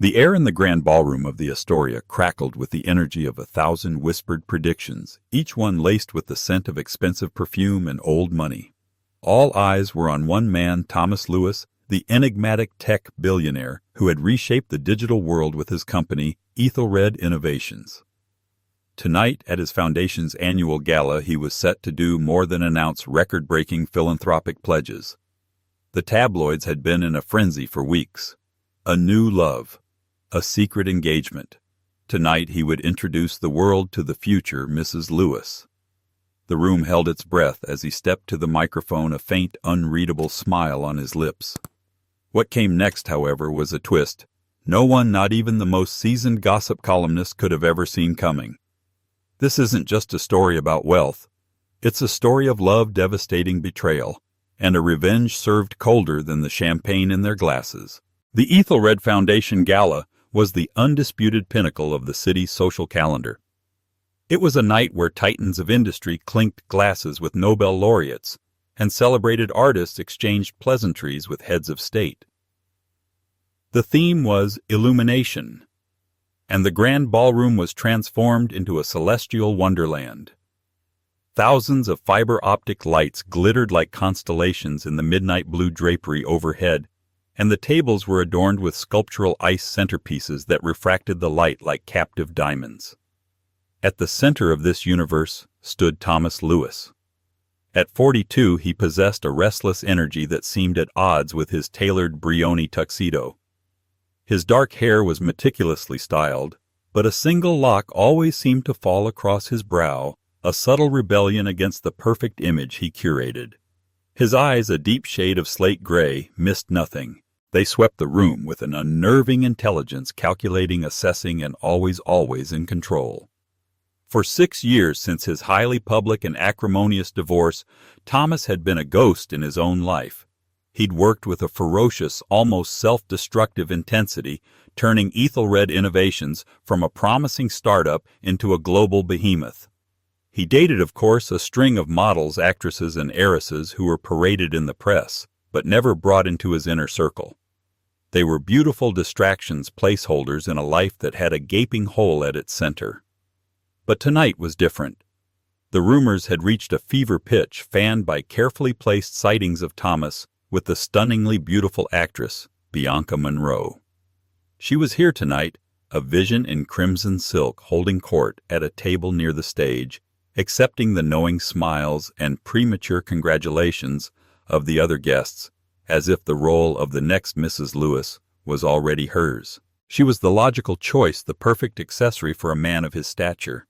The air in the grand ballroom of the Astoria crackled with the energy of 1,000 whispered predictions, each one laced with the scent of expensive perfume and old money. All eyes were on one man, Thomas Lewis, the enigmatic tech billionaire who had reshaped the digital world with his company, Ethelred Innovations. Tonight, at his foundation's annual gala, he was set to do more than announce record-breaking philanthropic pledges. The tabloids had been in a frenzy for weeks. A new love. A secret engagement. Tonight he would introduce the world to the future Mrs. Lewis. The room held its breath as he stepped to the microphone, a faint, unreadable smile on his lips. What came next, however, was a twist no one, not even the most seasoned gossip columnist, could have ever seen coming. This isn't just a story about wealth. It's a story of love, devastating betrayal, and a revenge served colder than the champagne in their glasses. The Ethelred Foundation Gala was the undisputed pinnacle of the city's social calendar. It was a night where titans of industry clinked glasses with Nobel laureates, and celebrated artists exchanged pleasantries with heads of state. The theme was illumination, and the grand ballroom was transformed into a celestial wonderland. Thousands of fiber-optic lights glittered like constellations in the midnight blue drapery overhead, and the tables were adorned with sculptural ice centerpieces that refracted the light like captive diamonds. At the center of this universe stood Thomas Lewis. At 42, he possessed a restless energy that seemed at odds with his tailored Brioni tuxedo. His dark hair was meticulously styled, but a single lock always seemed to fall across his brow, a subtle rebellion against the perfect image he curated. His eyes, a deep shade of slate gray, missed nothing. They swept the room with an unnerving intelligence, calculating, assessing, and always in control. For 6 years since his highly public and acrimonious divorce, Thomas had been a ghost in his own life. He'd worked with a ferocious, almost self-destructive intensity, turning Ethelred Innovations from a promising startup into a global behemoth. He dated, of course, a string of models, actresses, and heiresses who were paraded in the press, but never brought into his inner circle. They were beautiful distractions, placeholders in a life that had a gaping hole at its center. But tonight was different. The rumors had reached a fever pitch, fanned by carefully placed sightings of Thomas with the stunningly beautiful actress, Bianca Monroe. She was here tonight, a vision in crimson silk, holding court at a table near the stage, accepting the knowing smiles and premature congratulations of the other guests, as if the role of the next Mrs. Lewis was already hers. She was the logical choice, the perfect accessory for a man of his stature.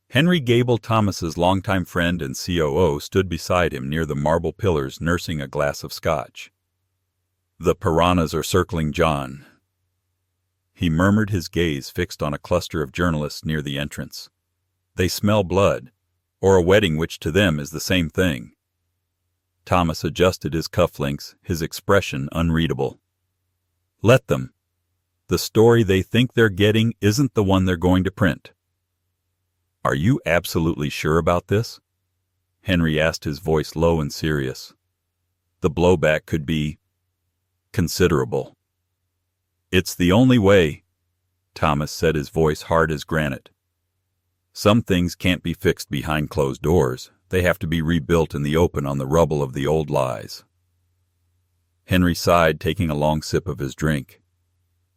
Henry Gable, Thomas's longtime friend and COO, stood beside him near the marble pillars, nursing a glass of scotch. "The piranhas are circling John." He murmured, his gaze fixed on a cluster of journalists near the entrance. "They smell blood, or a wedding, which to them is the same thing." Thomas adjusted his cufflinks, his expression unreadable. "Let them. The story they think they're getting isn't the one they're going to print." "Are you absolutely sure about this?" Henry asked, his voice low and serious. "The blowback could be considerable." "It's the only way," Thomas said, his voice hard as granite. "Some things can't be fixed behind closed doors. They have to be rebuilt in the open on the rubble of the old lies." Henry sighed, taking a long sip of his drink.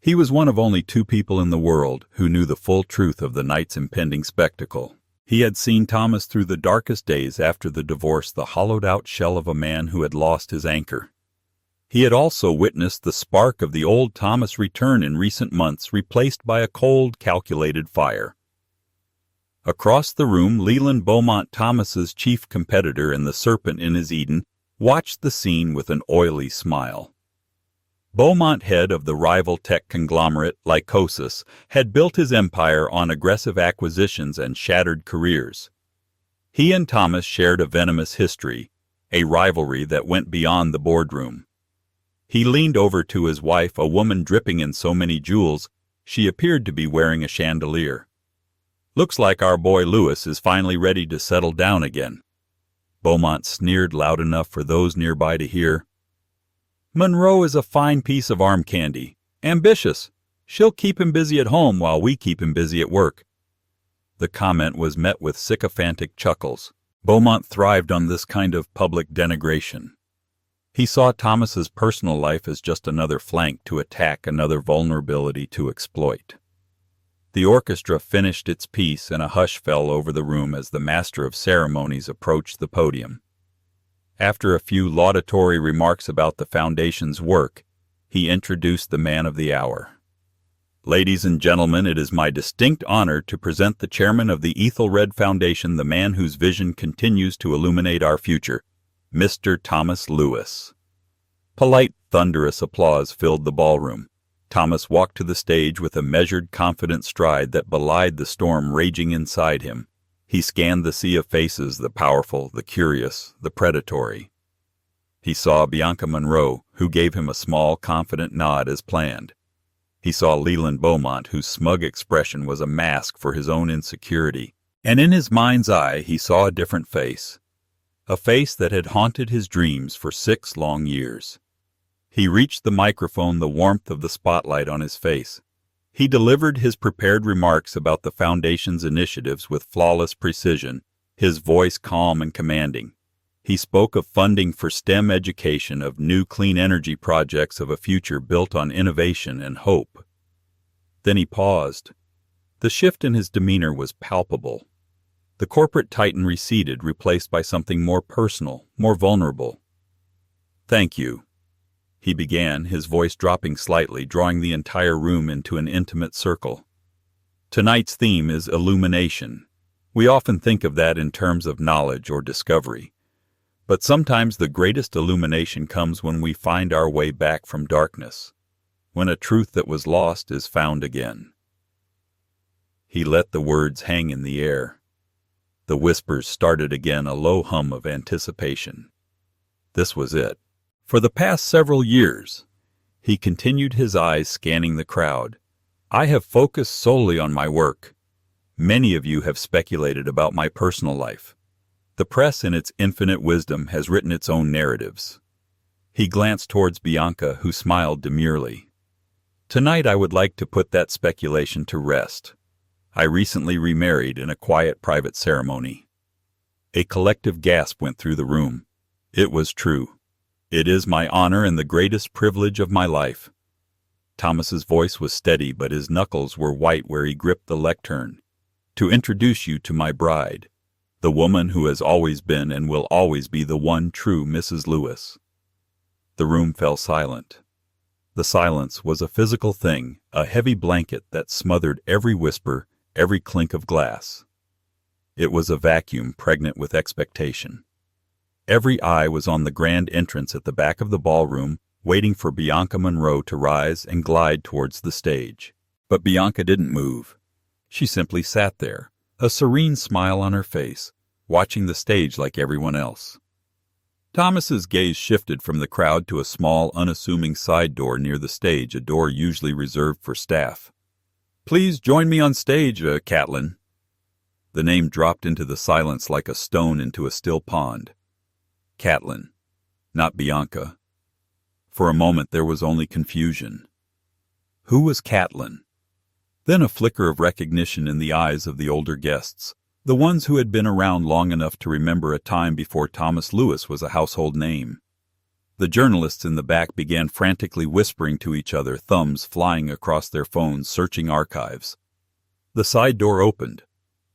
He was one of only 2 people in the world who knew the full truth of the night's impending spectacle. He had seen Thomas through the darkest days after the divorce, the hollowed-out shell of a man who had lost his anchor. He had also witnessed the spark of the old Thomas return in recent months, replaced by a cold, calculated fire. Across the room, Leland Bowmont, Thomas's chief competitor and the serpent in his Eden, watched the scene with an oily smile. Bowmont, head of the rival tech conglomerate Lycosis, had built his empire on aggressive acquisitions and shattered careers. He and Thomas shared a venomous history, a rivalry that went beyond the boardroom. He leaned over to his wife, a woman dripping in so many jewels she appeared to be wearing a chandelier. "Looks like our boy Lewis is finally ready to settle down again." Beaumont sneered loud enough for those nearby to hear. "Monroe is a fine piece of arm candy. Ambitious, She'll keep him busy at home while we keep him busy at work." The comment was met with sycophantic chuckles. Beaumont thrived on this kind of public denigration. He saw Thomas's personal life as just another flank to attack, another vulnerability to exploit. The orchestra finished its piece and a hush fell over the room as the master of ceremonies approached the podium. After a few laudatory remarks about the Foundation's work, he introduced the man of the hour. "Ladies and gentlemen, it is my distinct honor to present the chairman of the Ethelred Foundation, the man whose vision continues to illuminate our future, Mr. Thomas Lewis." Polite, thunderous applause filled the ballroom. Thomas walked to the stage with a measured, confident stride that belied the storm raging inside him. He scanned the sea of faces, the powerful, the curious, the predatory. He saw Bianca Monroe, who gave him a small, confident nod as planned. He saw Leland Bowmont, whose smug expression was a mask for his own insecurity. And in his mind's eye he saw a different face. A face that had haunted his dreams for 6 long years. He reached the microphone, the warmth of the spotlight on his face. He delivered his prepared remarks about the Foundation's initiatives with flawless precision, his voice calm and commanding. He spoke of funding for STEM education, of new clean energy projects, of a future built on innovation and hope. Then he paused. The shift in his demeanor was palpable. The corporate titan receded, replaced by something more personal, more vulnerable. "Thank you," he began, his voice dropping slightly, drawing the entire room into an intimate circle. "Tonight's theme is illumination. We often think of that in terms of knowledge or discovery. But sometimes the greatest illumination comes when we find our way back from darkness, when a truth that was lost is found again." He let the words hang in the air. The whispers started again, a low hum of anticipation. This was it. "For the past several years," he continued, his eyes scanning the crowd, "I have focused solely on my work. Many of you have speculated about my personal life. The press, in its infinite wisdom, has written its own narratives." He glanced towards Bianca, who smiled demurely. "Tonight I would like to put that speculation to rest. I recently remarried in a quiet private ceremony." A collective gasp went through the room. It was true. "It is my honor and the greatest privilege of my life." Thomas's voice was steady, but his knuckles were white where he gripped the lectern. "To introduce you to my bride, the woman who has always been and will always be the one true Mrs. Lewis." The room fell silent. The silence was a physical thing, a heavy blanket that smothered every whisper, every clink of glass. It was a vacuum pregnant with expectation. Every eye was on the grand entrance at the back of the ballroom, waiting for Bianca Monroe to rise and glide towards the stage. But Bianca didn't move. She simply sat there, a serene smile on her face, watching the stage like everyone else. Thomas's gaze shifted from the crowd to a small, unassuming side door near the stage, a door usually reserved for staff. "Please join me on stage, Catelyn." The name dropped into the silence like a stone into a still pond. Catelyn, not Bianca. For a moment there was only confusion. Who was Catelyn? Then a flicker of recognition in the eyes of the older guests, the ones who had been around long enough to remember a time before Thomas Lewis was a household name. The journalists in the back began frantically whispering to each other, thumbs flying across their phones, searching archives. The side door opened,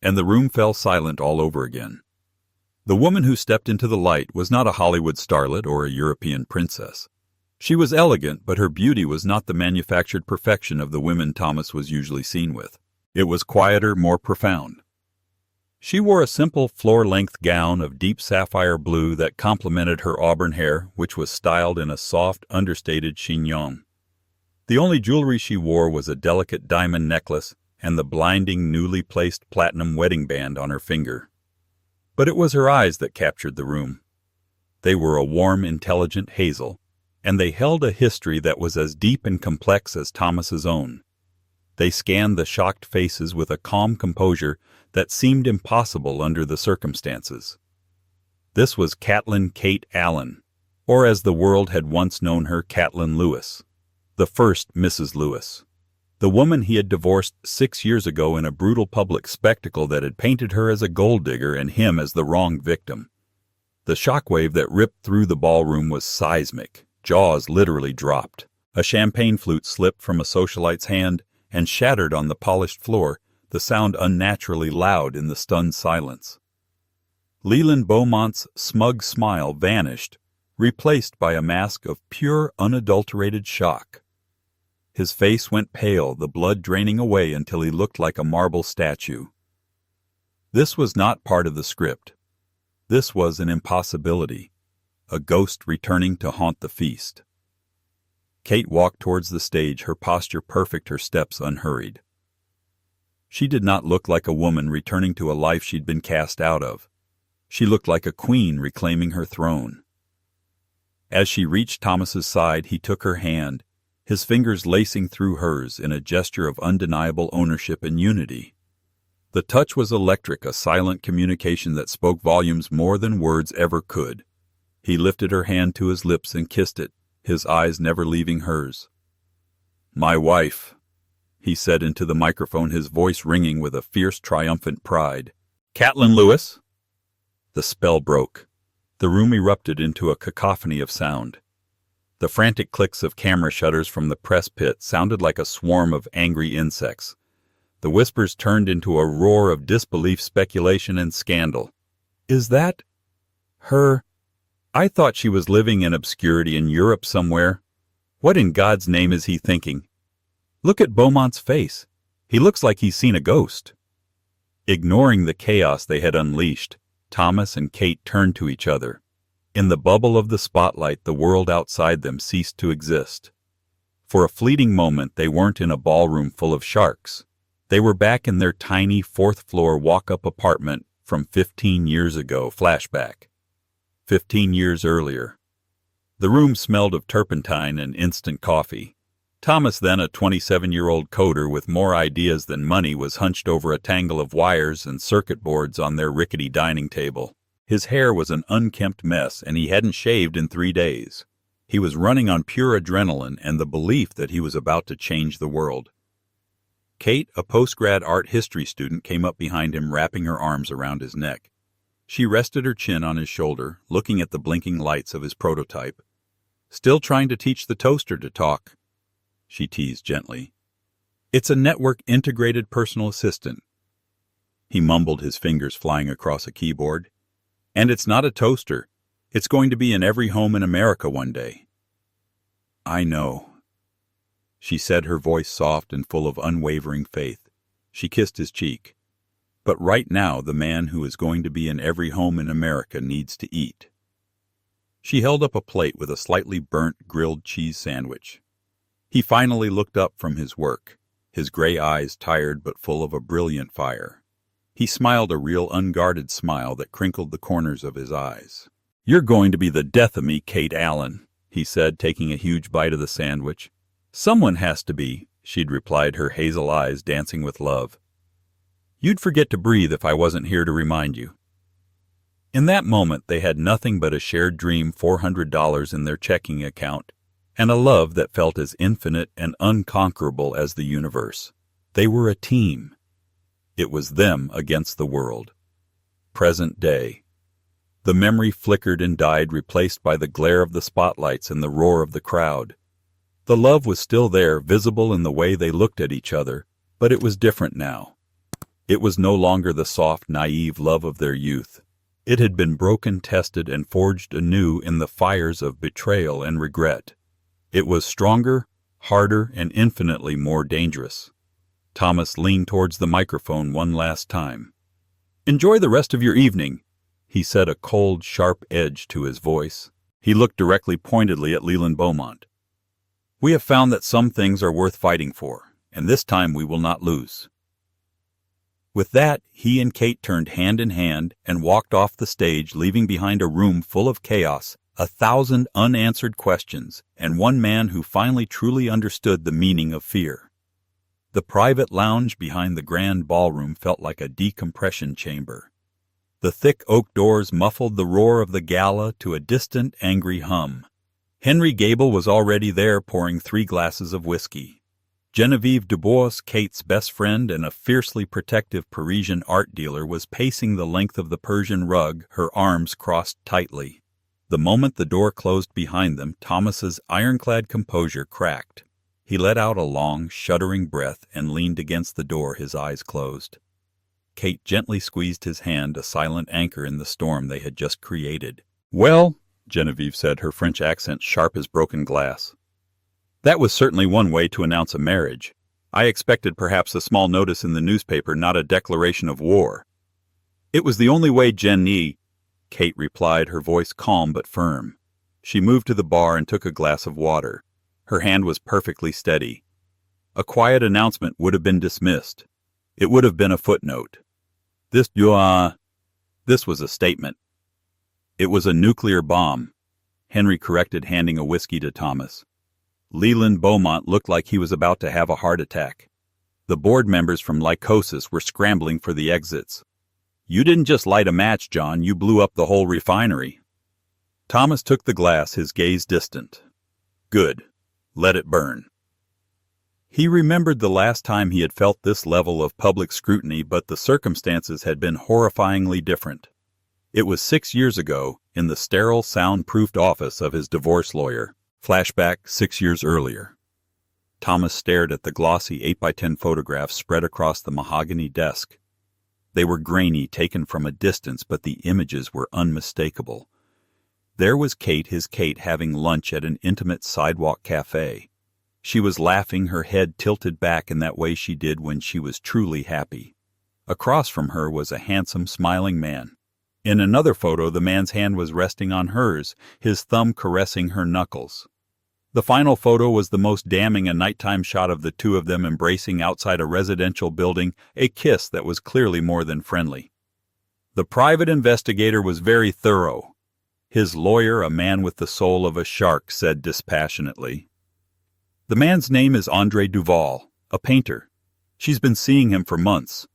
and the room fell silent all over again. The woman who stepped into the light was not a Hollywood starlet or a European princess. She was elegant, but her beauty was not the manufactured perfection of the women Thomas was usually seen with. It was quieter, more profound. She wore a simple floor-length gown of deep sapphire blue that complemented her auburn hair, which was styled in a soft, understated chignon. The only jewelry she wore was a delicate diamond necklace and the blinding, newly placed platinum wedding band on her finger. But it was her eyes that captured the room. They were a warm, intelligent hazel, and they held a history that was as deep and complex as Thomas's own. They scanned the shocked faces with a calm composure that seemed impossible under the circumstances. This was Catelyn Kate Allen, or as the world had once known her, Catelyn Lewis, the first Mrs. Lewis. The woman he had divorced 6 years ago in a brutal public spectacle that had painted her as a gold digger and him as the wrong victim. The shockwave that ripped through the ballroom was seismic. Jaws literally dropped. A champagne flute slipped from a socialite's hand and shattered on the polished floor, the sound unnaturally loud in the stunned silence. Leland Bowmont's smug smile vanished, replaced by a mask of pure, unadulterated shock. His face went pale, the blood draining away until he looked like a marble statue. This was not part of the script. This was an impossibility, a ghost returning to haunt the feast. Kate walked towards the stage, her posture perfect, her steps unhurried. She did not look like a woman returning to a life she'd been cast out of. She looked like a queen reclaiming her throne. As she reached Thomas's side, he took her hand, his fingers lacing through hers in a gesture of undeniable ownership and unity. The touch was electric, a silent communication that spoke volumes more than words ever could. He lifted her hand to his lips and kissed it, his eyes never leaving hers. "My wife," he said into the microphone, his voice ringing with a fierce, triumphant pride. "Catelyn Lewis." The spell broke. The room erupted into a cacophony of sound. The frantic clicks of camera shutters from the press pit sounded like a swarm of angry insects. The whispers turned into a roar of disbelief, speculation, and scandal. "Is that her? I thought she was living in obscurity in Europe somewhere. What in God's name is he thinking? Look at Beaumont's face. He looks like he's seen a ghost." Ignoring the chaos they had unleashed, Thomas and Kate turned to each other. In the bubble of the spotlight, the world outside them ceased to exist. For a fleeting moment, they weren't in a ballroom full of sharks. They were back in their tiny fourth-floor walk-up apartment from 15 years ago. Flashback. 15 years earlier. The room smelled of turpentine and instant coffee. Thomas, then a 27-year-old coder with more ideas than money, was hunched over a tangle of wires and circuit boards on their rickety dining table. His hair was an unkempt mess, and he hadn't shaved in 3 days. He was running on pure adrenaline and the belief that he was about to change the world. Kate, a post-grad art history student, came up behind him, wrapping her arms around his neck. She rested her chin on his shoulder, looking at the blinking lights of his prototype. "Still trying to teach the toaster to talk," she teased gently. "It's a network-integrated personal assistant." He mumbled, his fingers flying across a keyboard. "And it's not a toaster. It's going to be in every home in America one day." "I know," she said, her voice soft and full of unwavering faith. She kissed his cheek. "But right now, the man who is going to be in every home in America needs to eat." She held up a plate with a slightly burnt grilled cheese sandwich. He finally looked up from his work, his gray eyes tired but full of a brilliant fire. He smiled, a real unguarded smile that crinkled the corners of his eyes. "You're going to be the death of me, Kate Allen," he said, taking a huge bite of the sandwich. "Someone has to be," she'd replied, her hazel eyes dancing with love. "You'd forget to breathe if I wasn't here to remind you." In that moment, they had nothing but a shared dream, $400 in their checking account, and a love that felt as infinite and unconquerable as the universe. They were a team. It was them against the world. Present day. The memory flickered and died, replaced by the glare of the spotlights and the roar of the crowd. The love was still there, visible in the way they looked at each other, but it was different now. It was no longer the soft, naive love of their youth. It had been broken, tested, and forged anew in the fires of betrayal and regret. It was stronger, harder, and infinitely more dangerous. Thomas leaned towards the microphone one last time. "Enjoy the rest of your evening," he said, a cold, sharp edge to his voice. He looked directly, pointedly at Leland Bowmont. "We have found that some things are worth fighting for, and this time we will not lose." With that, he and Kate turned hand in hand and walked off the stage, leaving behind a room full of chaos, 1,000 unanswered questions, and one man who finally truly understood the meaning of fear. The private lounge behind the grand ballroom felt like a decompression chamber. The thick oak doors muffled the roar of the gala to a distant, angry hum. Henry Gable was already there, pouring 3 glasses of whiskey. Genevieve Dubois, Kate's best friend and a fiercely protective Parisian art dealer, was pacing the length of the Persian rug, her arms crossed tightly. The moment the door closed behind them, Thomas's ironclad composure cracked. He let out a long, shuddering breath and leaned against the door, his eyes closed. Kate gently squeezed his hand, a silent anchor in the storm they had just created. "Well," Genevieve said, her French accent sharp as broken glass. "That was certainly one way to announce a marriage. I expected perhaps a small notice in the newspaper, not a declaration of war." "It was the only way, Jenny," Kate replied, her voice calm but firm. She moved to the bar and took a glass of water. Her hand was perfectly steady. A quiet announcement would have been dismissed. It would have been a footnote. This was a statement. It was a nuclear bomb, Henry corrected, handing a whiskey to Thomas. Leland Bowmont looked like he was about to have a heart attack. The board members from Lycosis were scrambling for the exits. "You didn't just light a match, John, you blew up the whole refinery." Thomas took the glass, his gaze distant. "Good. Let it burn." He remembered the last time he had felt this level of public scrutiny, but the circumstances had been horrifyingly different. It was 6 years ago, in the sterile, soundproofed office of his divorce lawyer. Flashback 6 years earlier. Thomas stared at the glossy 8x10 photographs spread across the mahogany desk. They were grainy, taken from a distance, but the images were unmistakable. There was Kate, his Kate, having lunch at an intimate sidewalk cafe. She was laughing, her head tilted back in that way she did when she was truly happy. Across from her was a handsome, smiling man. In another photo, the man's hand was resting on hers, his thumb caressing her knuckles. The final photo was the most damning, a nighttime shot of the two of them embracing outside a residential building, a kiss that was clearly more than friendly. The private investigator was very thorough. His lawyer, a man with the soul of a shark, said dispassionately. "The man's name is André Duval, a painter. She's been seeing him for months.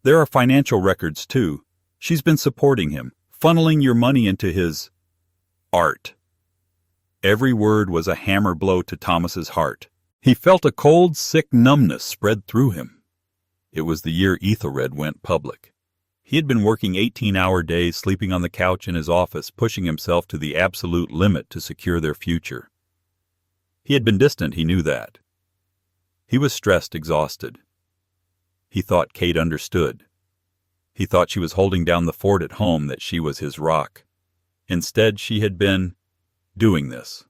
There are financial records, too. She's been supporting him, funneling your money into his art." Every word was a hammer blow to Thomas's heart. He felt a cold, sick numbness spread through him. It was the year Ethelred went public. He had been working 18-hour days, sleeping on the couch in his office, pushing himself to the absolute limit to secure their future. He had been distant, he knew that. He was stressed, exhausted. He thought Kate understood. He thought she was holding down the fort at home, that she was his rock. Instead, she had been doing this.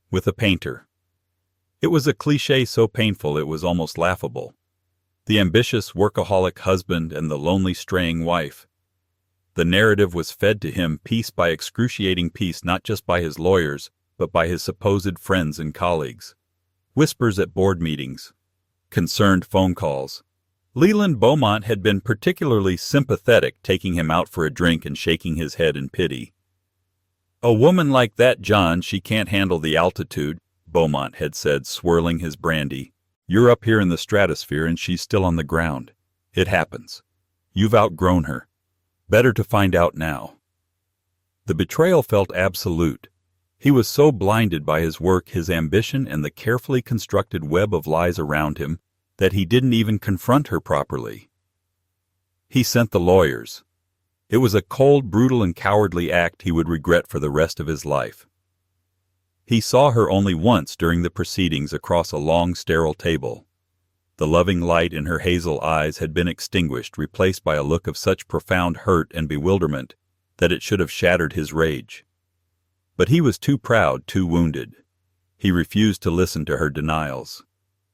With a painter. It was a cliché so painful it was almost laughable. The ambitious workaholic husband and the lonely straying wife. The narrative was fed to him piece by excruciating piece, not just by his lawyers, but by his supposed friends and colleagues. Whispers at board meetings. Concerned phone calls. Leland Bowmont had been particularly sympathetic, taking him out for a drink and shaking his head in pity. "A woman like that, John, she can't handle the altitude," Bowmont had said, swirling his brandy. "You're up here in the stratosphere and she's still on the ground. It happens. You've outgrown her. Better to find out now." The betrayal felt absolute. He was so blinded by his work, his ambition, and the carefully constructed web of lies around him that he didn't even confront her properly. He sent the lawyers. It was a cold, brutal, and cowardly act he would regret for the rest of his life. He saw her only once during the proceedings across a long, sterile table. The loving light in her hazel eyes had been extinguished, replaced by a look of such profound hurt and bewilderment that it should have shattered his rage. But he was too proud, too wounded. He refused to listen to her denials.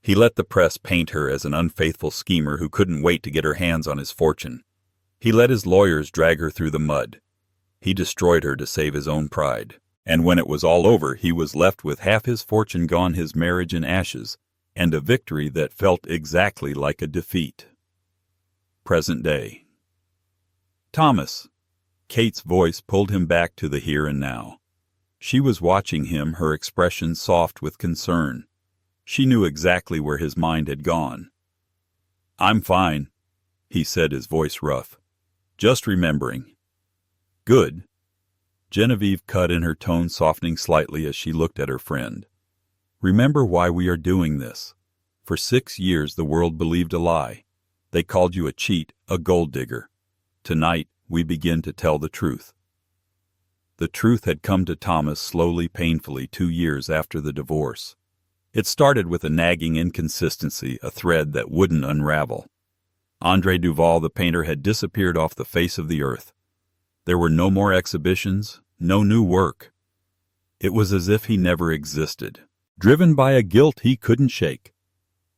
He let the press paint her as an unfaithful schemer who couldn't wait to get her hands on his fortune. He let his lawyers drag her through the mud. He destroyed her to save his own pride. And when it was all over, he was left with half his fortune gone, his marriage in ashes, and a victory that felt exactly like a defeat. Present day. "Thomas." Kate's voice pulled him back to the here and now. She was watching him, her expression soft with concern. She knew exactly where his mind had gone. "I'm fine," he said, his voice rough. "Just remembering." "Good." Genevieve cut in, her tone softening slightly as she looked at her friend. "Remember why we are doing this. For 6 years the world believed a lie. They called you a cheat, a gold digger. Tonight, we begin to tell the truth. The truth had come to Thomas slowly, painfully 2 years after the divorce. It started with a nagging inconsistency, a thread that wouldn't unravel. André Duval, the painter, had disappeared off the face of the earth. There were no more exhibitions, no new work. It was as if he never existed. Driven by a guilt he couldn't shake,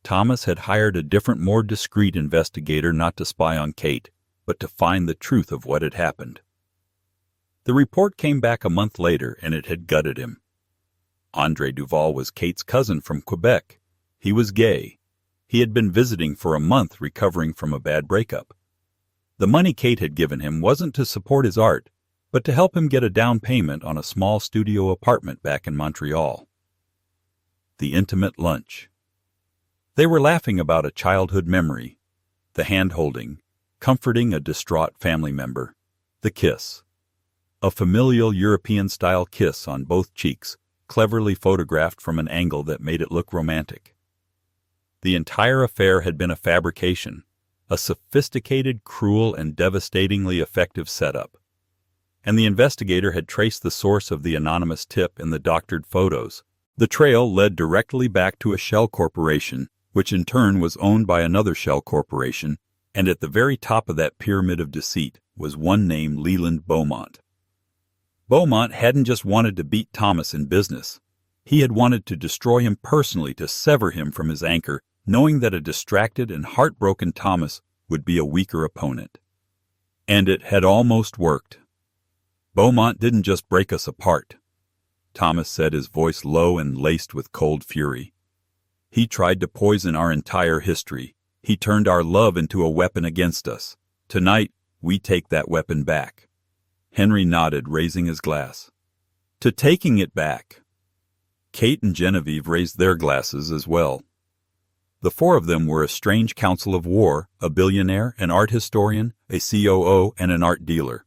Thomas had hired a different, more discreet investigator not to spy on Kate, but to find the truth of what had happened. The report came back a month later, and it had gutted him. André Duval was Kate's cousin from Quebec. He was gay. He had been visiting for a month, recovering from a bad breakup. The money Kate had given him wasn't to support his art, but to help him get a down payment on a small studio apartment back in Montreal. The intimate lunch. They were laughing about a childhood memory, the hand-holding, comforting a distraught family member, the kiss. A familial European-style kiss on both cheeks, cleverly photographed from an angle that made it look romantic. The entire affair had been a fabrication, a sophisticated, cruel, and devastatingly effective setup. And the investigator had traced the source of the anonymous tip in the doctored photos. The trail led directly back to a shell corporation, which in turn was owned by another shell corporation, and at the very top of that pyramid of deceit was one named Leland Bowmont. Bowmont hadn't just wanted to beat Thomas in business. He had wanted to destroy him personally, to sever him from his anchor, knowing that a distracted and heartbroken Thomas would be a weaker opponent. And it had almost worked. Bowmont didn't just break us apart, Thomas said, his voice low and laced with cold fury. He tried to poison our entire history. He turned our love into a weapon against us. Tonight, we take that weapon back. Henry nodded, raising his glass. To taking it back. Kate and Genevieve raised their glasses as well. The four of them were a strange council of war, a billionaire, an art historian, a COO, and an art dealer.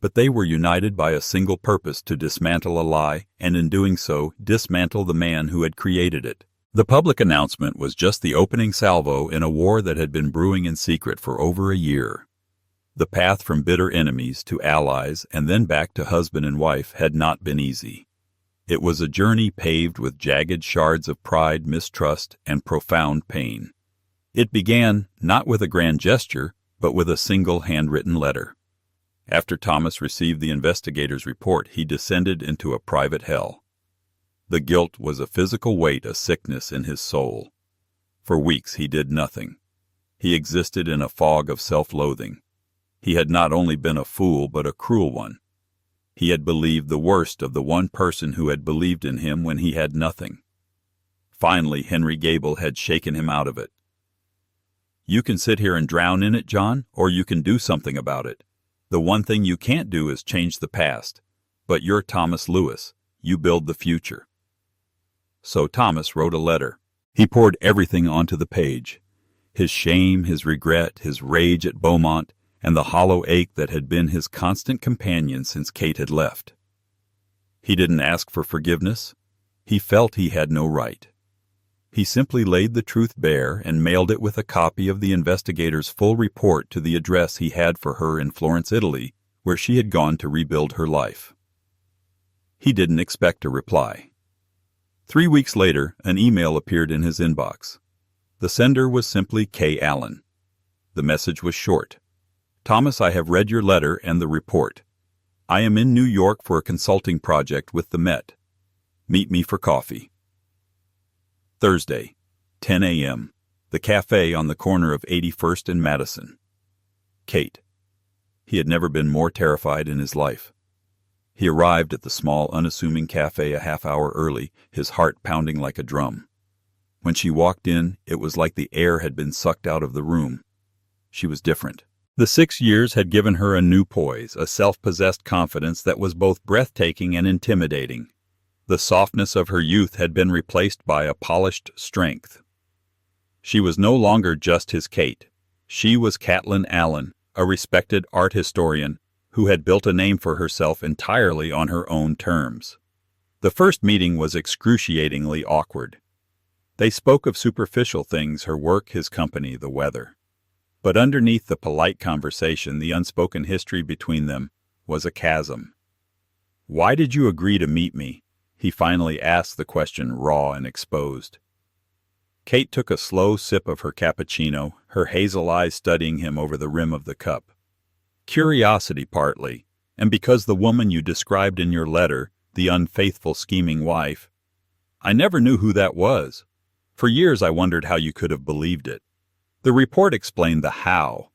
But they were united by a single purpose: to dismantle a lie, and in doing so, dismantle the man who had created it. The public announcement was just the opening salvo in a war that had been brewing in secret for over a year. The path from bitter enemies to allies and then back to husband and wife had not been easy. It was a journey paved with jagged shards of pride, mistrust, and profound pain. It began not with a grand gesture, but with a single handwritten letter. After Thomas received the investigator's report, he descended into a private hell. The guilt was a physical weight, a sickness in his soul. For weeks he did nothing. He existed in a fog of self-loathing. He had not only been a fool, but a cruel one. He had believed the worst of the one person who had believed in him when he had nothing. Finally, Henry Gable had shaken him out of it. You can sit here and drown in it, John, or you can do something about it. The one thing you can't do is change the past. But you're Thomas Lewis. You build the future. So Thomas wrote a letter. He poured everything onto the page. His shame, his regret, his rage at Beaumont, and the hollow ache that had been his constant companion since Kate had left. He didn't ask for forgiveness. He felt he had no right. He simply laid the truth bare and mailed it with a copy of the investigator's full report to the address he had for her in Florence, Italy, where she had gone to rebuild her life. He didn't expect a reply. 3 weeks later, an email appeared in his inbox. The sender was simply K. Allen. The message was short. Thomas, I have read your letter and the report. I am in New York for a consulting project with the Met. Meet me for coffee. Thursday, 10 a.m. The cafe on the corner of 81st and Madison. Kate. He had never been more terrified in his life. He arrived at the small, unassuming cafe a half hour early, his heart pounding like a drum. When she walked in, it was like the air had been sucked out of the room. She was different. The 6 years had given her a new poise, a self-possessed confidence that was both breathtaking and intimidating. The softness of her youth had been replaced by a polished strength. She was no longer just his Kate. She was Catelyn Allen, a respected art historian who had built a name for herself entirely on her own terms. The first meeting was excruciatingly awkward. They spoke of superficial things, her work, his company, the weather. But underneath the polite conversation, the unspoken history between them was a chasm. "Why did you agree to meet me?" He finally asked the question, raw and exposed. Kate took a slow sip of her cappuccino, her hazel eyes studying him over the rim of the cup. "Curiosity, partly, and because the woman you described in your letter, the unfaithful, scheming wife, I never knew who that was. For years I wondered how you could have believed it. The report explained the how.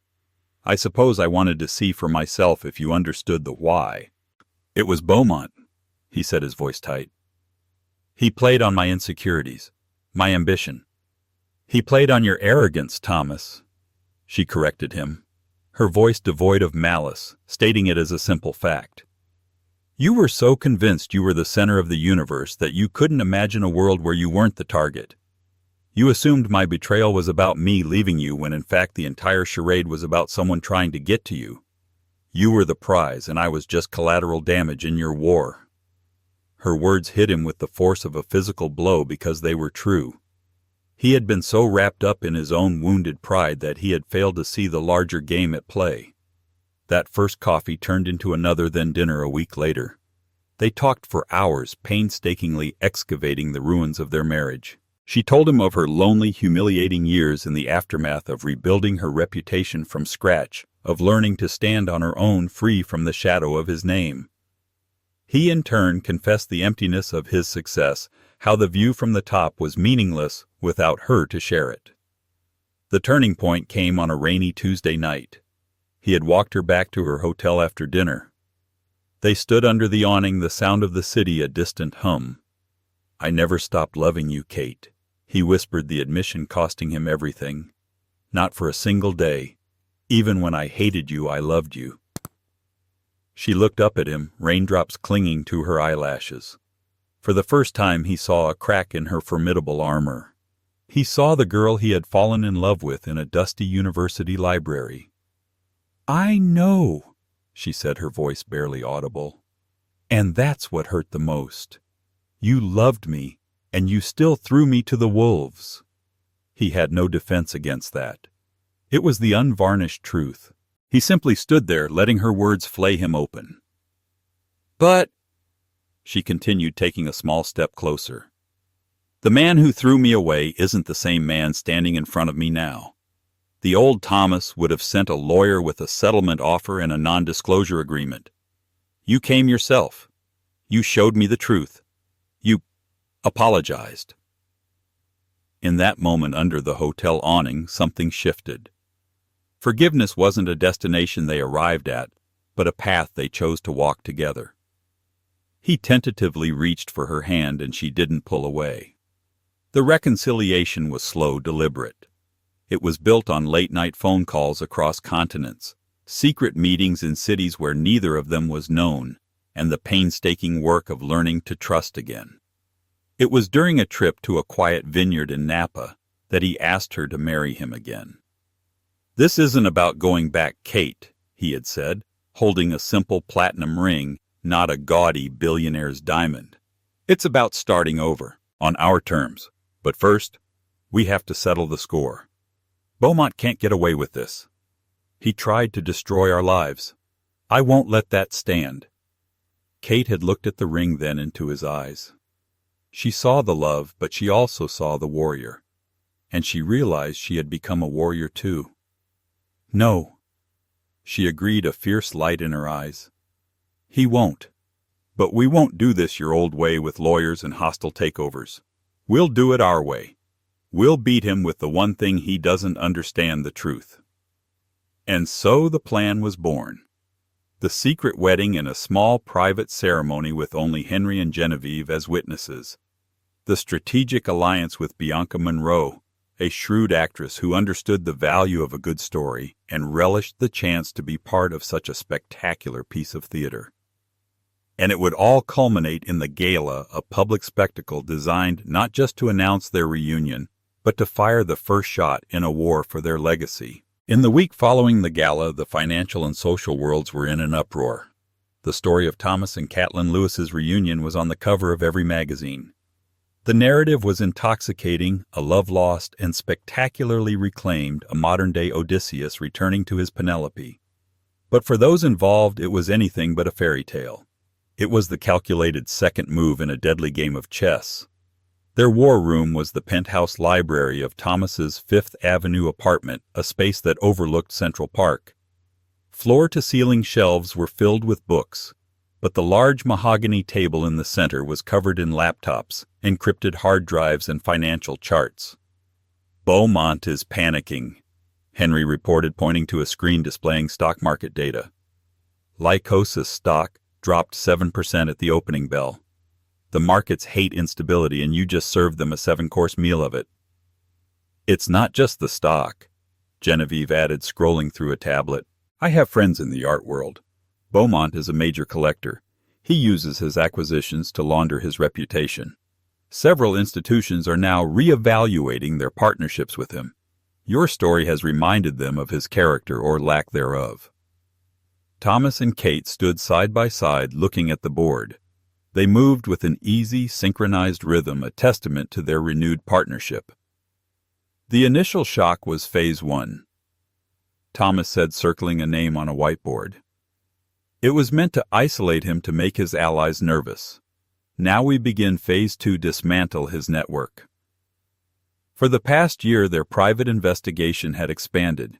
I suppose I wanted to see for myself if you understood the why." "It was Beaumont," he said, his voice tight. "He played on my insecurities, my ambition. He played on your arrogance, Thomas," she corrected him, her voice devoid of malice, stating it as a simple fact. "You were so convinced you were the center of the universe that you couldn't imagine a world where you weren't the target. You assumed my betrayal was about me leaving you when in fact the entire charade was about someone trying to get to you. You were the prize, and I was just collateral damage in your war." Her words hit him with the force of a physical blow because they were true. He had been so wrapped up in his own wounded pride that he had failed to see the larger game at play. That first coffee turned into another, then dinner a week later. They talked for hours, painstakingly excavating the ruins of their marriage. She told him of her lonely, humiliating years in the aftermath of rebuilding her reputation from scratch, of learning to stand on her own free from the shadow of his name. He in turn confessed the emptiness of his success, how the view from the top was meaningless without her to share it. The turning point came on a rainy Tuesday night. He had walked her back to her hotel after dinner. They stood under the awning, the sound of the city a distant hum. "I never stopped loving you, Kate," he whispered, the admission costing him everything. "Not for a single day. Even when I hated you, I loved you." She looked up at him, raindrops clinging to her eyelashes. For the first time he saw a crack in her formidable armor. He saw the girl he had fallen in love with in a dusty university library. "I know," she said, her voice barely audible. "And that's what hurt the most. You loved me, and you still threw me to the wolves." He had no defense against that. It was the unvarnished truth. He simply stood there, letting her words flay him open. "But," she continued, taking a small step closer, "the man who threw me away isn't the same man standing in front of me now. The old Thomas would have sent a lawyer with a settlement offer and a non-disclosure agreement. You came yourself. You showed me the truth. You apologized." In that moment under the hotel awning, something shifted. Forgiveness wasn't a destination they arrived at, but a path they chose to walk together. He tentatively reached for her hand, and she didn't pull away. The reconciliation was slow, deliberate. It was built on late-night phone calls across continents, secret meetings in cities where neither of them was known, and the painstaking work of learning to trust again. It was during a trip to a quiet vineyard in Napa that he asked her to marry him again. "This isn't about going back, Kate," he had said, holding a simple platinum ring, not a gaudy billionaire's diamond. "It's about starting over, on our terms. But first, we have to settle the score. Beaumont can't get away with this. He tried to destroy our lives. I won't let that stand." Kate had looked at the ring, then into his eyes. She saw the love, but she also saw the warrior. And she realized she had become a warrior too. "No," she agreed, a fierce light in her eyes. "He won't. But we won't do this your old way with lawyers and hostile takeovers. We'll do it our way. We'll beat him with the one thing he doesn't understand, the truth." And so the plan was born. The secret wedding in a small private ceremony with only Henry and Genevieve as witnesses. The strategic alliance with Bianca Monroe, a shrewd actress who understood the value of a good story and relished the chance to be part of such a spectacular piece of theater. And it would all culminate in the gala, a public spectacle designed not just to announce their reunion, but to fire the first shot in a war for their legacy. In the week following the gala, the financial and social worlds were in an uproar. The story of Thomas and Catelyn Lewis's reunion was on the cover of every magazine. The narrative was intoxicating, a love lost and spectacularly reclaimed, a modern-day Odysseus returning to his Penelope. But for those involved, it was anything but a fairy tale. It was the calculated second move in a deadly game of chess. Their war room was the penthouse library of Thomas's Fifth Avenue apartment, a space that overlooked Central Park. Floor-to-ceiling shelves were filled with books, but the large mahogany table in the center was covered in laptops, encrypted hard drives, and financial charts. "Bowmont is panicking," Henry reported, pointing to a screen displaying stock market data. Lycosis stock dropped 7% at the opening bell. The markets hate instability, and you just served them a 7-course meal of it. "It's not just the stock," Genevieve added, scrolling through a tablet. "I have friends in the art world. Bowmont is a major collector. He uses his acquisitions to launder his reputation. Several institutions are now re-evaluating their partnerships with him. Your story has reminded them of his character or lack thereof." Thomas and Kate stood side by side looking at the board. They moved with an easy, synchronized rhythm, a testament to their renewed partnership. The initial shock was Phase 1. Thomas said, circling a name on a whiteboard. "It was meant to isolate him to make his allies nervous. Now we begin Phase 2, dismantle his network." For the past year, their private investigation had expanded.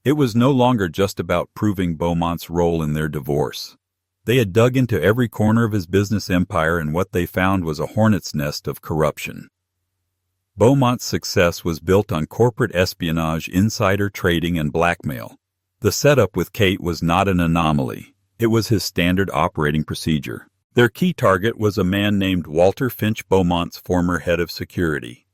It was no longer just about proving Beaumont's role in their divorce. They had dug into every corner of his business empire, and what they found was a hornet's nest of corruption. Beaumont's success was built on corporate espionage, insider trading, and blackmail. The setup with Kate was not an anomaly. It was his standard operating procedure. Their key target was a man named Walter Finch, Beaumont's former head of security.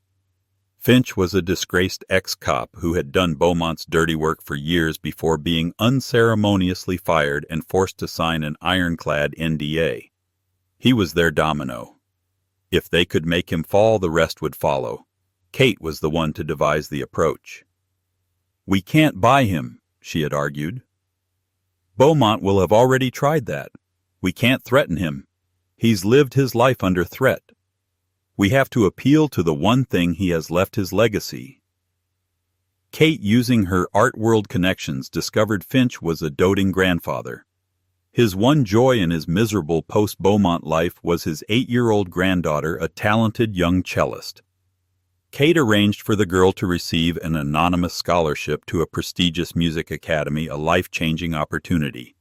Finch was a disgraced ex-cop who had done Beaumont's dirty work for years before being unceremoniously fired and forced to sign an ironclad NDA. He was their domino. If they could make him fall, the rest would follow. Kate was the one to devise the approach. "We can't buy him," she had argued. "Beaumont will have already tried that. We can't threaten him. He's lived his life under threat. We have to appeal to the one thing he has left his legacy." Kate, using her art world connections, discovered Finch was a doting grandfather. His one joy in his miserable post-Beaumont life was his 8-year-old granddaughter, a talented young cellist. Kate arranged for the girl to receive an anonymous scholarship to a prestigious music academy, a life-changing opportunity.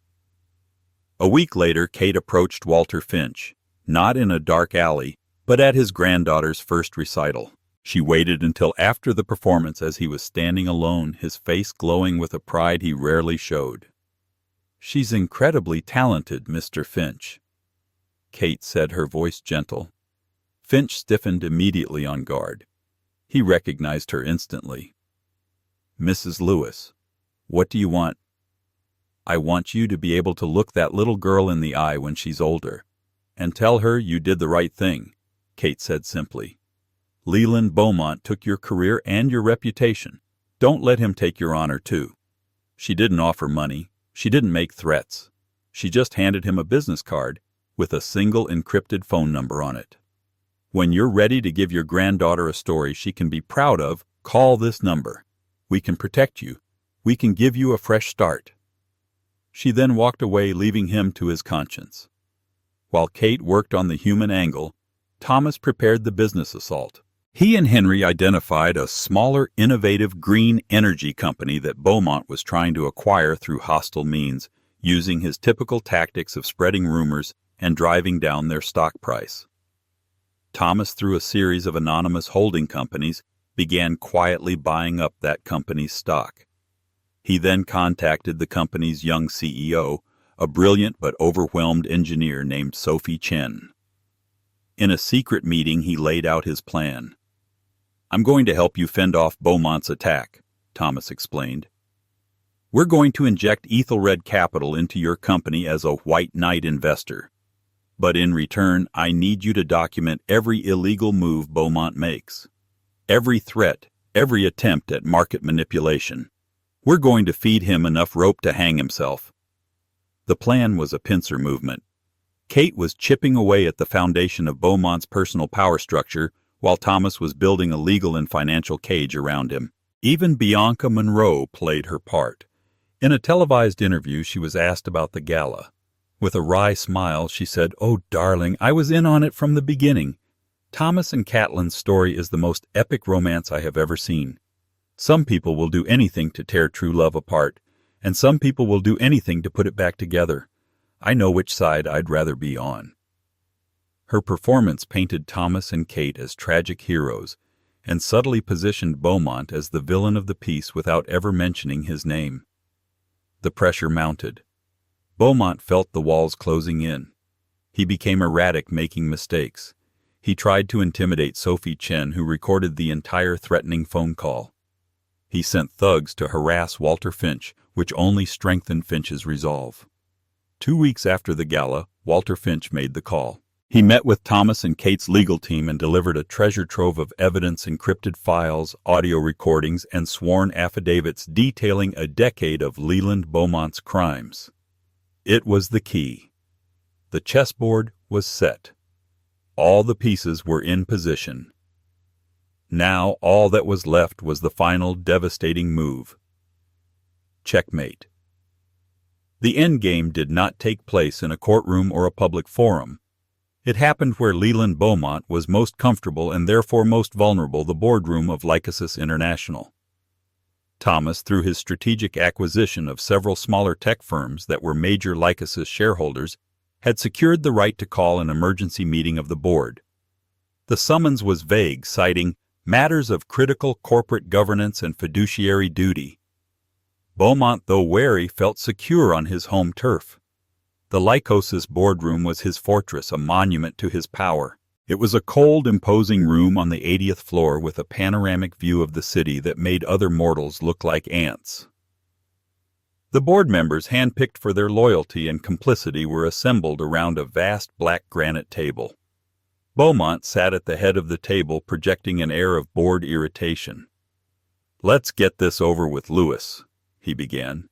A week later, Kate approached Walter Finch, not in a dark alley, but at his granddaughter's first recital. She waited until after the performance, as he was standing alone, his face glowing with a pride he rarely showed. "She's incredibly talented, Mr. Finch," Kate said, her voice gentle. Finch stiffened, immediately on guard. He recognized her instantly. "Mrs. Lewis, what do you want?" "I want you to be able to look that little girl in the eye when she's older, and tell her you did the right thing," Kate said simply. "Leland Bowmont took your career and your reputation. Don't let him take your honor, too." She didn't offer money. She didn't make threats. She just handed him a business card with a single encrypted phone number on it. "When you're ready to give your granddaughter a story she can be proud of, call this number. We can protect you. We can give you a fresh start." She then walked away, leaving him to his conscience. While Kate worked on the human angle, Thomas prepared the business assault. He and Henry identified a smaller, innovative green energy company that Beaumont was trying to acquire through hostile means, using his typical tactics of spreading rumors and driving down their stock price. Thomas, through a series of anonymous holding companies, began quietly buying up that company's stock. He then contacted the company's young CEO, a brilliant but overwhelmed engineer named Sophie Chen. In a secret meeting, he laid out his plan. "I'm going to help you fend off Beaumont's attack," Thomas explained. "We're going to inject Ethelred capital into your company as a white knight investor. But in return, I need you to document every illegal move Beaumont makes. Every threat, every attempt at market manipulation. We're going to feed him enough rope to hang himself." The plan was a pincer movement. Kate was chipping away at the foundation of Beaumont's personal power structure, while Thomas was building a legal and financial cage around him. Even Bianca Monroe played her part. In a televised interview, she was asked about the gala. With a wry smile, she said, "Oh, darling, I was in on it from the beginning. Thomas and Catelyn's story is the most epic romance I have ever seen. Some people will do anything to tear true love apart, and some people will do anything to put it back together. I know which side I'd rather be on." Her performance painted Thomas and Kate as tragic heroes, and subtly positioned Bowmont as the villain of the piece without ever mentioning his name. The pressure mounted. Bowmont felt the walls closing in. He became erratic, making mistakes. He tried to intimidate Sophie Chen, who recorded the entire threatening phone call. He sent thugs to harass Walter Finch, which only strengthened Finch's resolve. 2 weeks after the gala, Walter Finch made the call. He met with Thomas and Kate's legal team and delivered a treasure trove of evidence, encrypted files, audio recordings, and sworn affidavits detailing a decade of Leland Bowmont's crimes. It was the key. The chessboard was set. All the pieces were in position. Now all that was left was the final devastating move. Checkmate. The endgame did not take place in a courtroom or a public forum. It happened where Leland Bowmont was most comfortable and therefore most vulnerable, the boardroom of Lycosis International. Thomas, through his strategic acquisition of several smaller tech firms that were major Lycosis shareholders, had secured the right to call an emergency meeting of the board. The summons was vague, citing matters of critical corporate governance and fiduciary duty. Bowmont, though wary, felt secure on his home turf. The Lycosis boardroom was his fortress, a monument to his power. It was a cold, imposing room on the 80th floor with a panoramic view of the city that made other mortals look like ants. The board members, handpicked for their loyalty and complicity, were assembled around a vast black granite table. Bowmont sat at the head of the table, projecting an air of bored irritation. "Let's get this over with, Lewis," he began.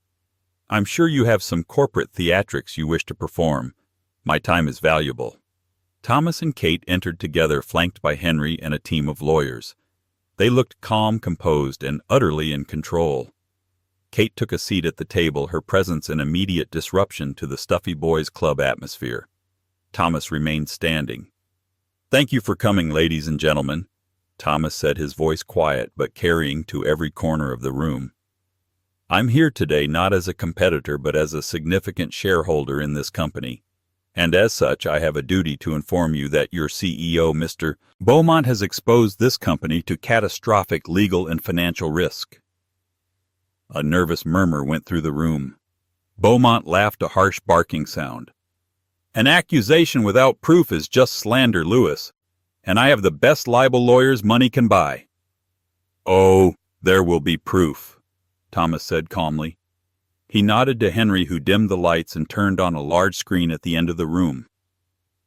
"I'm sure you have some corporate theatrics you wish to perform. My time is valuable." Thomas and Kate entered together, flanked by Henry and a team of lawyers. They looked calm, composed, and utterly in control. Kate took a seat at the table, her presence an immediate disruption to the stuffy boys' club atmosphere. Thomas remained standing. "Thank you for coming, ladies and gentlemen," Thomas said, his voice quiet but carrying to every corner of the room. "I'm here today not as a competitor but as a significant shareholder in this company, and as such I have a duty to inform you that your CEO, Mr. Bowmont, has exposed this company to catastrophic legal and financial risk." A nervous murmur went through the room. Bowmont laughed, a harsh barking sound. "An accusation without proof is just slander, Lewis, and I have the best libel lawyers money can buy." "Oh, there will be proof," Thomas said calmly. He nodded to Henry, who dimmed the lights and turned on a large screen at the end of the room.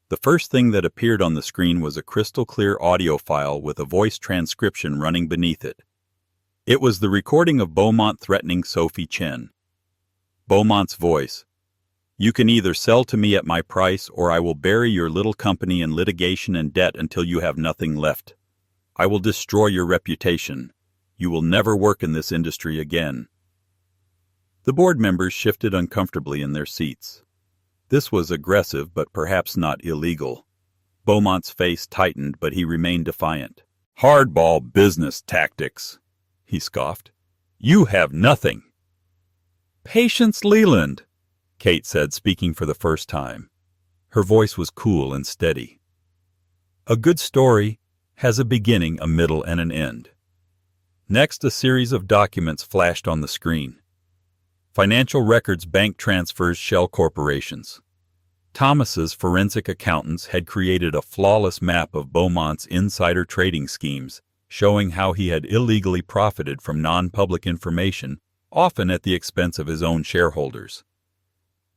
The first thing that appeared on the screen was a crystal-clear audio file with a voice transcription running beneath it. It was the recording of Bowmont threatening Sophie Chen. Bowmont's voice: "You can either sell to me at my price, or I will bury your little company in litigation and debt until you have nothing left. I will destroy your reputation. You will never work in this industry again." The board members shifted uncomfortably in their seats. This was aggressive, but perhaps not illegal. Bowmont's face tightened, but he remained defiant. "Hardball business tactics," he scoffed. "You have nothing." "Patience, Leland," Kate said, speaking for the first time. Her voice was cool and steady. "A good story has a beginning, a middle, and an end." Next, a series of documents flashed on the screen. Financial records, bank transfers, shell corporations. Thomas's forensic accountants had created a flawless map of Bowmont's insider trading schemes, showing how he had illegally profited from non-public information, often at the expense of his own shareholders.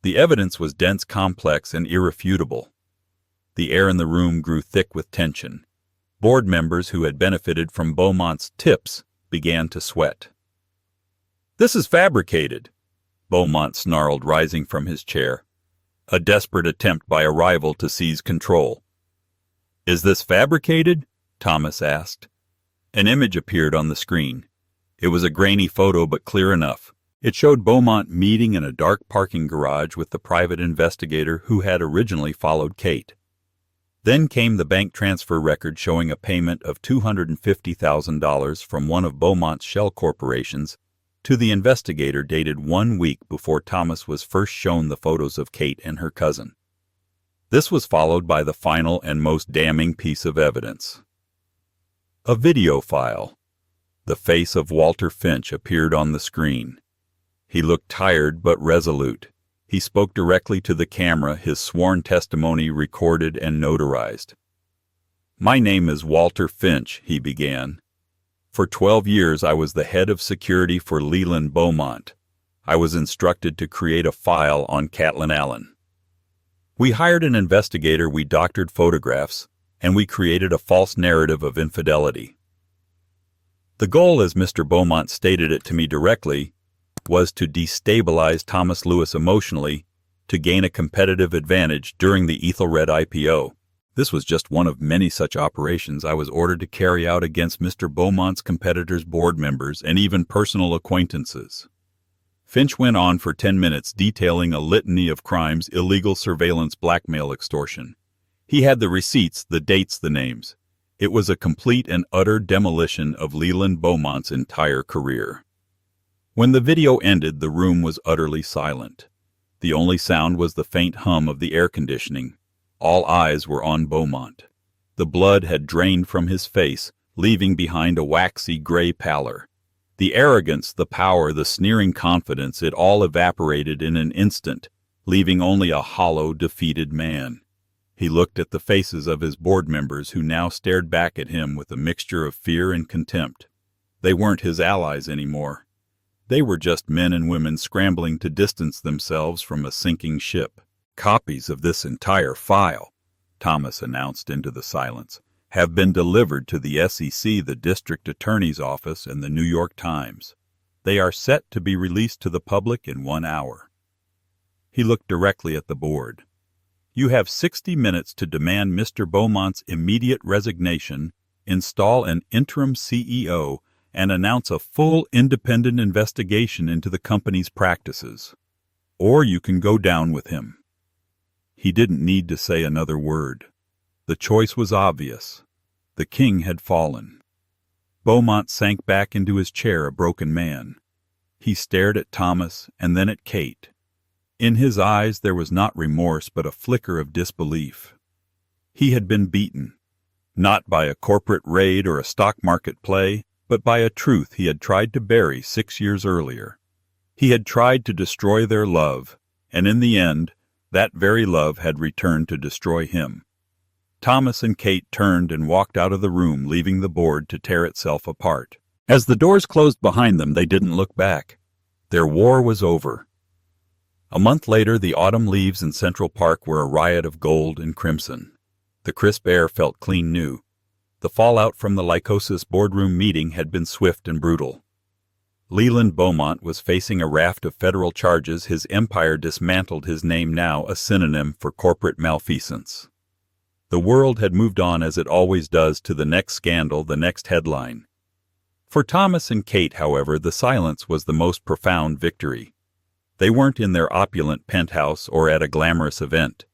The evidence was dense, complex, and irrefutable. The air in the room grew thick with tension. Board members who had benefited from Bowmont's tips began to sweat. "This is fabricated," Bowmont snarled, rising from his chair. "A desperate attempt by a rival to seize control." "Is this fabricated, Thomas asked. An image appeared on the screen. It was a grainy photo but clear enough. It showed Bowmont meeting in a dark parking garage with the private investigator who had originally followed Kate. Then came the bank transfer record showing a payment of $250,000 from one of Bowmont's shell corporations to the investigator dated 1 week before Thomas was first shown the photos of Kate and her cousin. This was followed by the final and most damning piece of evidence. A video file. The face of Walter Finch appeared on the screen. He looked tired but resolute. He spoke directly to the camera, his sworn testimony recorded and notarized. "My name is Walter Finch," he began. "For 12 years I was the head of security for Leland Bowmont. I was instructed to create a file on Catelyn Allen. We hired an investigator, we doctored photographs, and we created a false narrative of infidelity. The goal, as Mr. Bowmont stated it to me directly, was to destabilize Thomas Lewis emotionally to gain a competitive advantage during the Ethelred IPO. This was just one of many such operations I was ordered to carry out against Mr. Bowmont's competitors' board members and even personal acquaintances." Finch went on for 10 minutes detailing a litany of crimes: illegal surveillance, blackmail, extortion. He had the receipts, the dates, the names. It was a complete and utter demolition of Leland Bowmont's entire career. When the video ended, the room was utterly silent. The only sound was the faint hum of the air conditioning. All eyes were on Bowmont. The blood had drained from his face, leaving behind a waxy gray pallor. The arrogance, the power, the sneering confidence, it all evaporated in an instant, leaving only a hollow, defeated man. He looked at the faces of his board members who now stared back at him with a mixture of fear and contempt. They weren't his allies anymore. They were just men and women scrambling to distance themselves from a sinking ship. "Copies of this entire file," Thomas announced into the silence, "have been delivered to the SEC, the District Attorney's Office, and the New York Times. They are set to be released to the public in 1 hour. He looked directly at the board. "You have 60 minutes to demand Mr. Bowmont's immediate resignation, install an interim CEO, and announce a full independent investigation into the company's practices. Or you can go down with him." He didn't need to say another word. The choice was obvious. The king had fallen. Bowmont sank back into his chair a broken man. He stared at Thomas and then at Kate. In his eyes there was not remorse but a flicker of disbelief. He had been beaten, not by a corporate raid or a stock market play, but by a truth he had tried to bury 6 years earlier. He had tried to destroy their love, and in the end, that very love had returned to destroy him. Thomas and Kate turned and walked out of the room, leaving the board to tear itself apart. As the doors closed behind them, they didn't look back. Their war was over. A month later, the autumn leaves in Central Park were a riot of gold and crimson. The crisp air felt clean new. The fallout from the Lycosis boardroom meeting had been swift and brutal. Leland Bowmont was facing a raft of federal charges, his empire dismantled, his name now a synonym for corporate malfeasance. The world had moved on, as it always does, to the next scandal, the next headline. For Thomas and Kate, however, the silence was the most profound victory. They weren't in their opulent penthouse or at a glamorous event.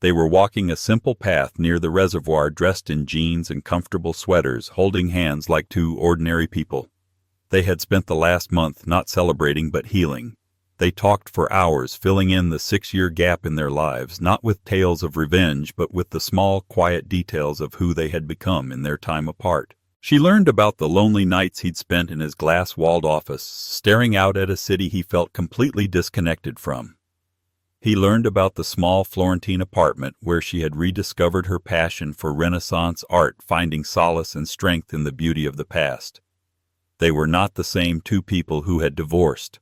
They were walking a simple path near the reservoir, dressed in jeans and comfortable sweaters, holding hands like two ordinary people. They had spent the last month not celebrating but healing. They talked for hours, filling in the 6-year gap in their lives, not with tales of revenge, but with the small, quiet details of who they had become in their time apart. She learned about the lonely nights he'd spent in his glass-walled office, staring out at a city he felt completely disconnected from. He learned about the small Florentine apartment where she had rediscovered her passion for Renaissance art, finding solace and strength in the beauty of the past. They were not the same two people who had divorced.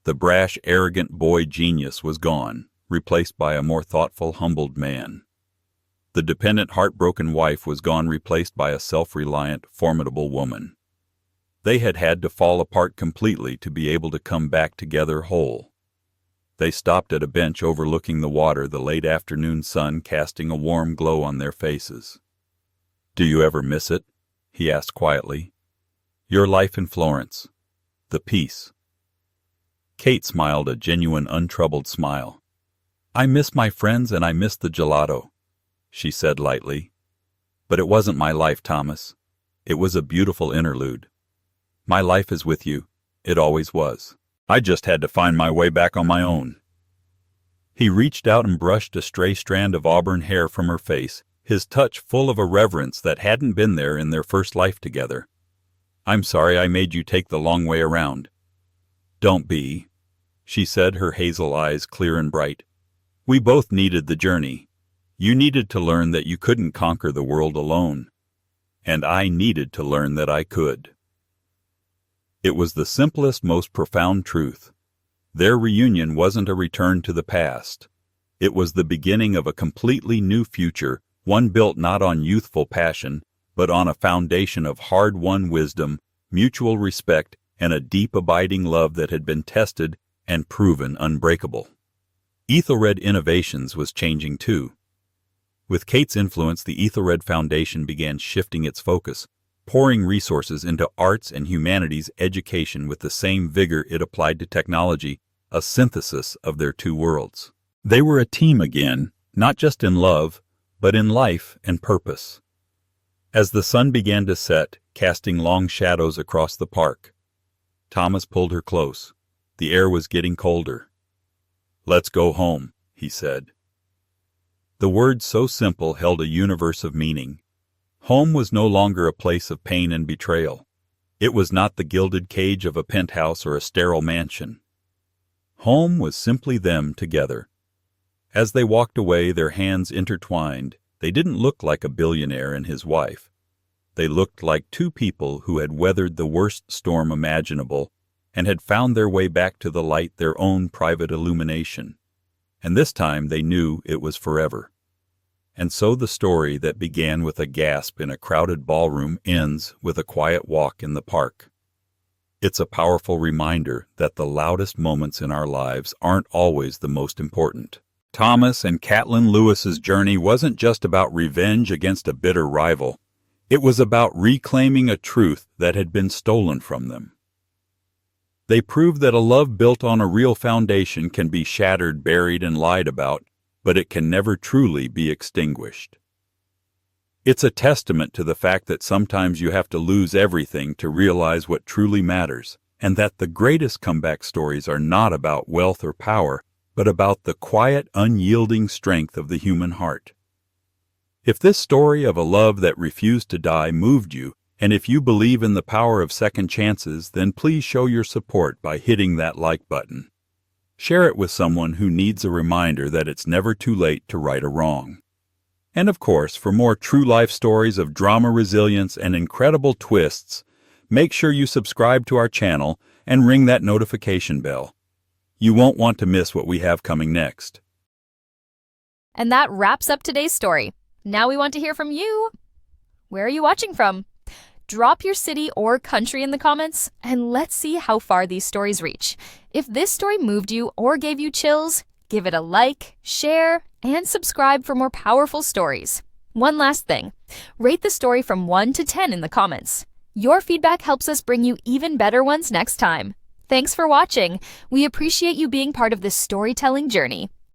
The brash, arrogant boy genius was gone, replaced by a more thoughtful, humbled man. The dependent, heartbroken wife was gone, replaced by a self-reliant, formidable woman. They had had to fall apart completely to be able to come back together whole. They stopped at a bench overlooking the water, the late afternoon sun casting a warm glow on their faces. Do you ever miss it? He asked quietly. Your life in Florence. The peace. Kate smiled a genuine, untroubled smile. I miss my friends and I miss the gelato, she said lightly. But it wasn't my life, Thomas. It was a beautiful interlude. My life is with you. It always was. I just had to find my way back on my own. He reached out and brushed a stray strand of auburn hair from her face, his touch full of a reverence that hadn't been there in their first life together. I'm sorry I made you take the long way around. Don't be, she said, her hazel eyes clear and bright. We both needed the journey. You needed to learn that you couldn't conquer the world alone. And I needed to learn that I could. It was the simplest, most profound truth. Their reunion wasn't a return to the past. It was the beginning of a completely new future, one built not on youthful passion, but on a foundation of hard-won wisdom, mutual respect, and a deep abiding love that had been tested and proven unbreakable. Ethelred Innovations was changing too. With Kate's influence, the Ethelred Foundation began shifting its focus, pouring resources into arts and humanities education with the same vigor it applied to technology, a synthesis of their two worlds. They were a team again, not just in love, but in life and purpose. As the sun began to set, casting long shadows across the park, Thomas pulled her close. The air was getting colder. Let's go home, he said. The words, so simple, held a universe of meaning. Home was no longer a place of pain and betrayal. It was not the gilded cage of a penthouse or a sterile mansion. Home was simply them together. As they walked away, their hands intertwined, they didn't look like a billionaire and his wife. They looked like two people who had weathered the worst storm imaginable and had found their way back to the light, their own private illumination. And this time they knew it was forever. And so the story that began with a gasp in a crowded ballroom ends with a quiet walk in the park. It's a powerful reminder that the loudest moments in our lives aren't always the most important. Thomas and Catelyn Lewis's journey wasn't just about revenge against a bitter rival. It was about reclaiming a truth that had been stolen from them. They proved that a love built on a real foundation can be shattered, buried, and lied about, but it can never truly be extinguished. It's a testament to the fact that sometimes you have to lose everything to realize what truly matters, and that the greatest comeback stories are not about wealth or power, but about the quiet, unyielding strength of the human heart. If this story of a love that refused to die moved you, and if you believe in the power of second chances, then please show your support by hitting that like button. Share it with someone who needs a reminder that it's never too late to right a wrong. And of course, for more true life stories of drama, resilience, and incredible twists, make sure you subscribe to our channel and ring that notification bell. You won't want to miss what we have coming next. And that wraps up today's story. Now we want to hear from you. Where are you watching from? Drop your city or country in the comments, and let's see how far these stories reach. If this story moved you or gave you chills, give it a like, share, and subscribe for more powerful stories. One last thing, rate the story from 1 to 10 in the comments. Your feedback helps us bring you even better ones next time. Thanks for watching. We appreciate you being part of this storytelling journey.